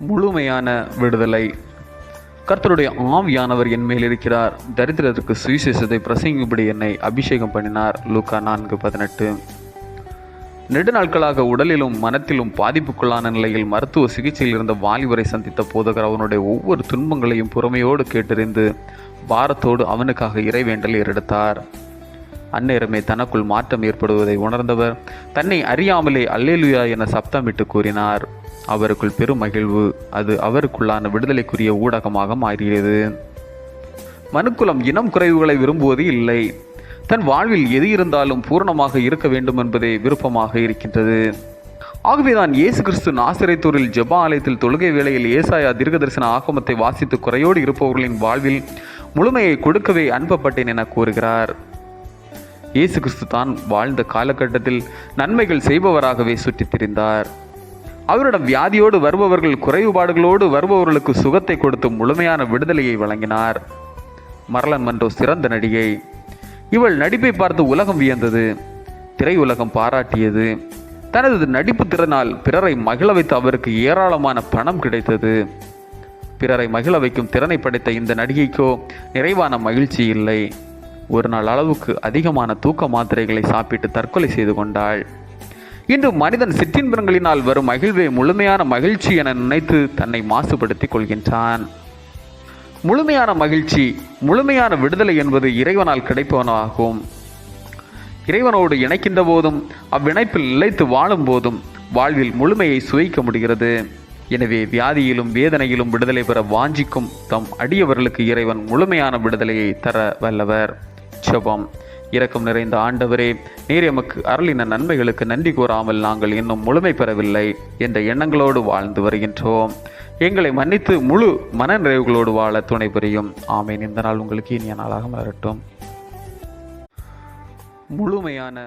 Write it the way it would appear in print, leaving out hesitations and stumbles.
முழுமையான விடுதலை. கர்த்தருடைய ஆவியானவர் என் மேல் இருக்கிறார். தரித்திரருக்கு சுவிசேஷத்தை பிரசங்கிக்கும்படி என்னை அபிஷேகம் பண்ணினார். லூக்கா 4:18. நெடுநாட்களாக உடலிலும் மனத்திலும் பாதிப்புக்குள்ளான நிலையில் மருத்துவ சிகிச்சையில் இருந்த வாலிபரை சந்தித்த போதகர் அவனுடைய ஒவ்வொரு துன்பங்களையும் பொறுமையோடு கேட்டறிந்து பாரத்தோடு அவனுக்காக இறைவேண்டல் ஏறெடுத்தார். அந்நேரமே தனக்குள் மாற்றம் ஏற்படுவதை உணர்ந்தவர் தன்னை அறியாமலே அல்லேலுயா என சப்தமிட்டு கூறினார். அவருக்குள் பெரும் மகிழ்வு. அது அவருக்குள்ளான விடுதலைக்குரிய ஊடகமாக மாறியது. மனுக்குலம் இனம் குறைவுகளை விரும்புவது இல்லை. தன் வாழ்வில் எது இருந்தாலும் பூரணமாக இருக்க வேண்டும் என்பதே விருப்பமாக இருக்கின்றது. ஆகவேதான் இயேசு கிறிஸ்து நாசரேத்தூரில் ஜெப ஆலயத்தில் தொழுகை வேளையில் ஏசாயா தீர்க்கதரிசன ஆகமத்தை வாசித்து குறையோடு இருப்பவர்களின் வாழ்வில் முழுமையை கொடுக்கவே அனுப்பப்பட்டேன் என கூறுகிறார். இயேசு கிறிஸ்து தான் வாழ்ந்த காலகட்டத்தில் நன்மைகள் செய்பவராகவே சுற்றித் திரிந்தார். அவரிடம் வியாதியோடு வருபவர்கள், குறைவுபாடுகளோடு வருபவர்களுக்கு சுகத்தை கொடுத்து முழுமையான விடுதலையை வழங்கினார். மர்லன் மன்றோ சிறந்த நடிகை. இவள் நடிப்பை பார்த்து உலகம் வியந்தது. திரையுலகம் பாராட்டியது. தனது நடிப்பு திறனால் பிறரை மகிழ வைத்து அவருக்கு ஏராளமான பணம் கிடைத்தது. பிறரை மகிழ வைக்கும் திறனை படைத்த இந்த நடிகைக்கோ நிறைவான மகிழ்ச்சி இல்லை. ஒரு நாள் அளவுக்கு அதிகமான தூக்க மாத்திரைகளை சாப்பிட்டு தற்கொலை செய்து கொண்டாள். இன்று மனிதன் சிற்றின்பங்களினால் வரும் மகிழ்வே முழுமையான மகிழ்ச்சி என நினைத்து தன்னை மாசுபடுத்திக் கொள்கின்றான். முழுமையான மகிழ்ச்சி, முழுமையான விடுதலை என்பது இறைவனால் கிடைப்பவனாகும். இறைவனோடு இணைக்கின்ற போதும் அவ்விணைப்பில் நிலைத்து வாழும் போதும் வாழ்வில் முழுமையை சுவைக்க முடிகிறது. எனவே வியாதியிலும் வேதனையிலும் விடுதலை பெற வாஞ்சிக்கும் தம் அடியவர்களுக்கு இறைவன் முழுமையான விடுதலையை தர வல்லவர். ஜெபம். இரக்கம் நிறைந்த ஆண்டவரே, நீர் எமக்கு அருளின நன்மைகளுக்கு நன்றி கூறாமல் நாங்கள் இன்னும் முழுமை பெறவில்லை என்ற எண்ணங்களோடு வாழ்ந்து வருகின்றோம். எங்களை மன்னித்து முழு மன நிறைவுகளோடு வாழ துணை புரியும். ஆமேன். இந்த நாள் உங்களுக்கு இனிய நாளாக மலரட்டும். முழுமையான